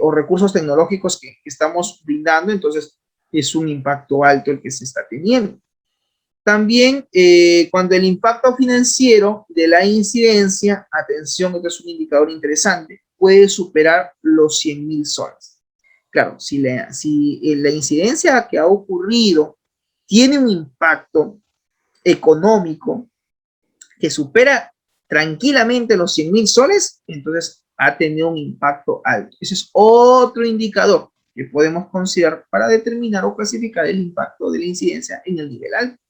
o recursos tecnológicos que estamos brindando, entonces es un impacto alto el que se está teniendo. También cuando el impacto financiero de la incidencia, atención, este es un indicador interesante, puede superar los 100.000 soles. Claro, si la incidencia que ha ocurrido tiene un impacto económico que supera tranquilamente los 100.000 soles, entonces ha tenido un impacto alto. Ese es otro indicador que podemos considerar para determinar o clasificar el impacto de la incidencia en el nivel alto.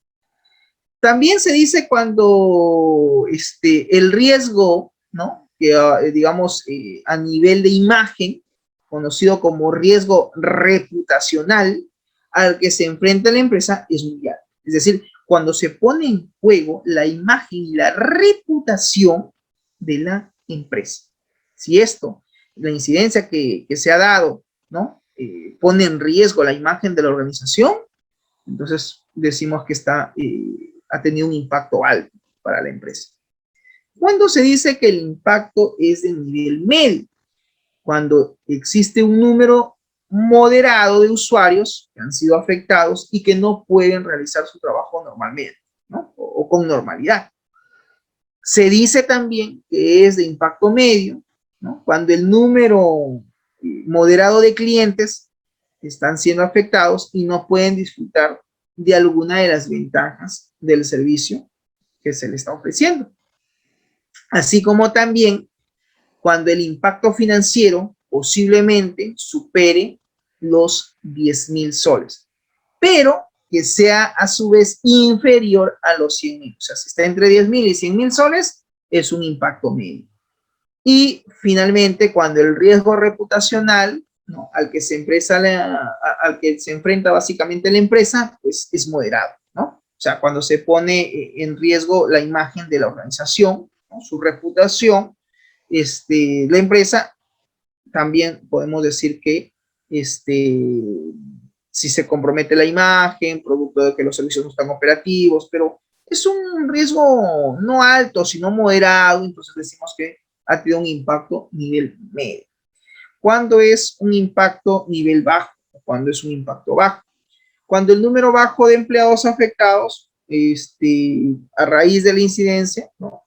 También se dice cuando el riesgo, ¿no? Que digamos a nivel de imagen, conocido como riesgo reputacional, al que se enfrenta la empresa es muy alto. Es decir, cuando se pone en juego la imagen y la reputación de la empresa. Si esto, la incidencia que se ha dado, ¿no? Pone en riesgo la imagen de la organización, entonces decimos que ha tenido un impacto alto para la empresa. ¿Cuándo se dice que el impacto es de nivel medio? Cuando existe un número moderado de usuarios que han sido afectados y que no pueden realizar su trabajo normalmente, ¿no? o con normalidad. Se dice también que es de impacto medio, ¿no? Cuando el número moderado de clientes están siendo afectados y no pueden disfrutar de alguna de las ventajas del servicio que se le está ofreciendo. Así como también cuando el impacto financiero posiblemente supere los 10.000 soles. Pero que sea a su vez inferior a los 100.000. O sea, si está entre 10.000 y 100.000 soles, es un impacto medio. Y finalmente, cuando el riesgo reputacional, ¿no?, al que al que se enfrenta básicamente la empresa, pues es moderado, ¿no? O sea, cuando se pone en riesgo la imagen de la organización, ¿no?, su reputación, la empresa, también podemos decir que si se compromete la imagen, producto de que los servicios no están operativos, pero es un riesgo no alto, sino moderado, entonces decimos que ha tenido un impacto nivel medio. ¿Cuándo es un impacto nivel bajo? ¿Cuándo es un impacto bajo? Cuando el número bajo de empleados afectados, a raíz de la incidencia, ¿no?,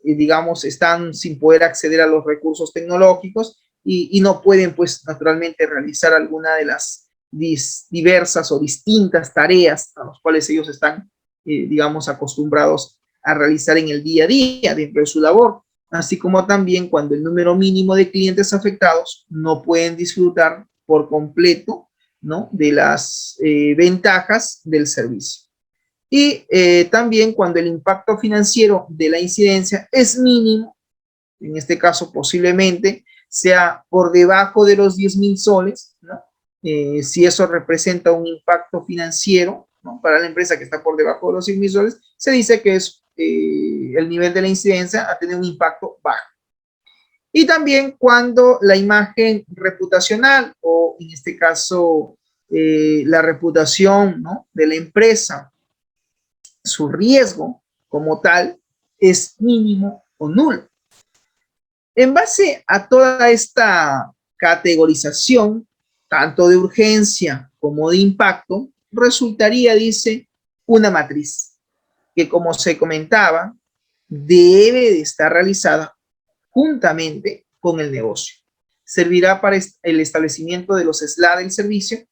digamos, están sin poder acceder a los recursos tecnológicos y no pueden, pues, naturalmente realizar alguna de las diversas o distintas tareas a las cuales ellos están, digamos, acostumbrados a realizar en el día a día dentro de su labor, así como también cuando el número mínimo de clientes afectados no pueden disfrutar por completo, ¿no?, de las ventajas del servicio. Y también cuando el impacto financiero de la incidencia es mínimo, en este caso posiblemente sea por debajo de los 10.000 soles, ¿no? Si eso representa un impacto financiero, ¿no?, para la empresa que está por debajo de los 100.000 soles, se dice que es el nivel de la incidencia ha tenido un impacto bajo. Y también cuando la imagen reputacional, o en este caso la reputación, ¿no?, de la empresa, su riesgo como tal, es mínimo o nulo. En base a toda esta categorización, tanto de urgencia como de impacto, resultaría, dice, una matriz que, como se comentaba, debe de estar realizada juntamente con el negocio. Servirá para el establecimiento de los SLA del servicio,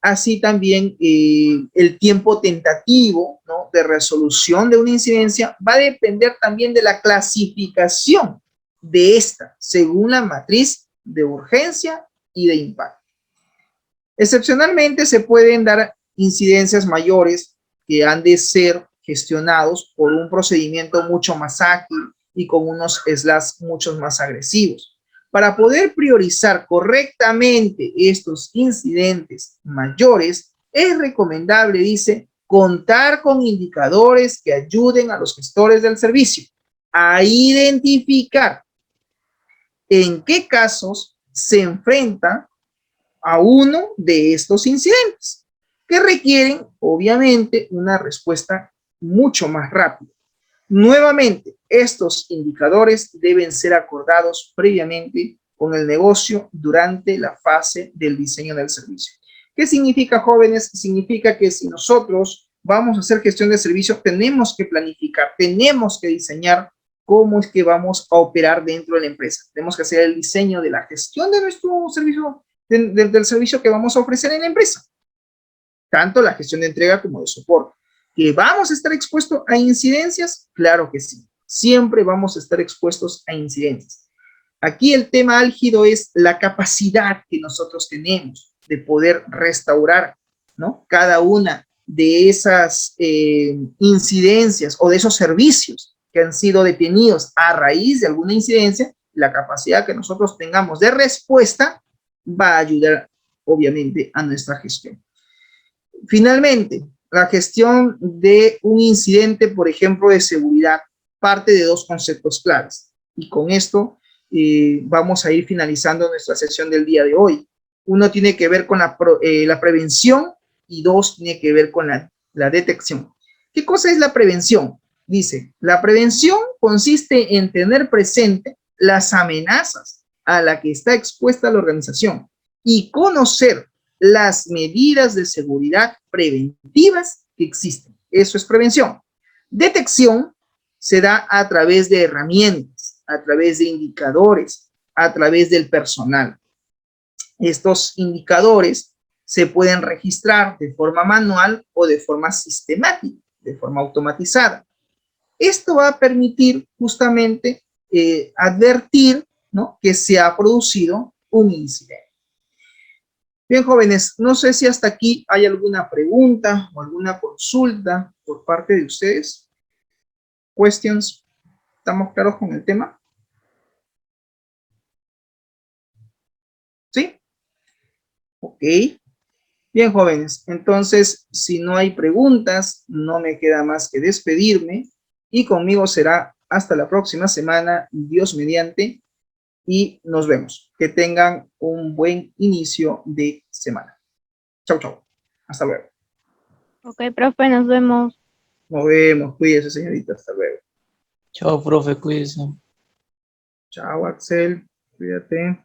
así también el tiempo tentativo, ¿no?, de resolución de una incidencia va a depender también de la clasificación de esta, según la matriz de urgencia y de impacto. Excepcionalmente se pueden dar incidencias mayores que han de ser gestionados por un procedimiento mucho más ágil y con unos SLAs mucho más agresivos. Para poder priorizar correctamente estos incidentes mayores, es recomendable, dice, contar con indicadores que ayuden a los gestores del servicio a identificar en qué casos se enfrenta a uno de estos incidentes, que requieren, obviamente, una respuesta mucho más rápida. Nuevamente, estos indicadores deben ser acordados previamente con el negocio durante la fase del diseño del servicio. ¿Qué significa, jóvenes? Significa que si nosotros vamos a hacer gestión de servicio, tenemos que planificar, tenemos que diseñar cómo es que vamos a operar dentro de la empresa. Tenemos que hacer el diseño de la gestión de nuestro servicio, del servicio que vamos a ofrecer en la empresa, tanto la gestión de entrega como de soporte. ¿Que vamos a estar expuestos a incidencias? Claro que sí, siempre vamos a estar expuestos a incidencias. Aquí el tema álgido es la capacidad que nosotros tenemos de poder restaurar, ¿no?, cada una de esas incidencias o de esos servicios que han sido detenidos a raíz de alguna incidencia. La capacidad que nosotros tengamos de respuesta va a ayudar, obviamente, a nuestra gestión. Finalmente, la gestión de un incidente, por ejemplo, de seguridad, parte de dos conceptos claves. Y con esto vamos a ir finalizando nuestra sesión del día de hoy. Uno tiene que ver con la prevención y dos tiene que ver con la detección. ¿Qué cosa es la prevención? Dice, la prevención consiste en tener presente las amenazas a las que está expuesta la organización y conocer las medidas de seguridad preventivas que existen. Eso es prevención. Detección se da a través de herramientas, a través de indicadores, a través del personal. Estos indicadores se pueden registrar de forma manual o de forma sistemática, de forma automatizada. Esto va a permitir justamente advertir, ¿no?, que se ha producido un incidente. Bien, jóvenes, no sé si hasta aquí hay alguna pregunta o alguna consulta por parte de ustedes. Questions. ¿Estamos claros con el tema? ¿Sí? Ok. Bien, jóvenes, entonces, si no hay preguntas, no me queda más que despedirme y conmigo será hasta la próxima semana, Dios mediante, y nos vemos. Que tengan un buen inicio de semana. Chau, chau. Hasta luego. Ok, profe, nos vemos. Nos vemos. Cuídese, señorita. Hasta luego. Chao, profe, cuídese. Chao, Axel. Cuídate.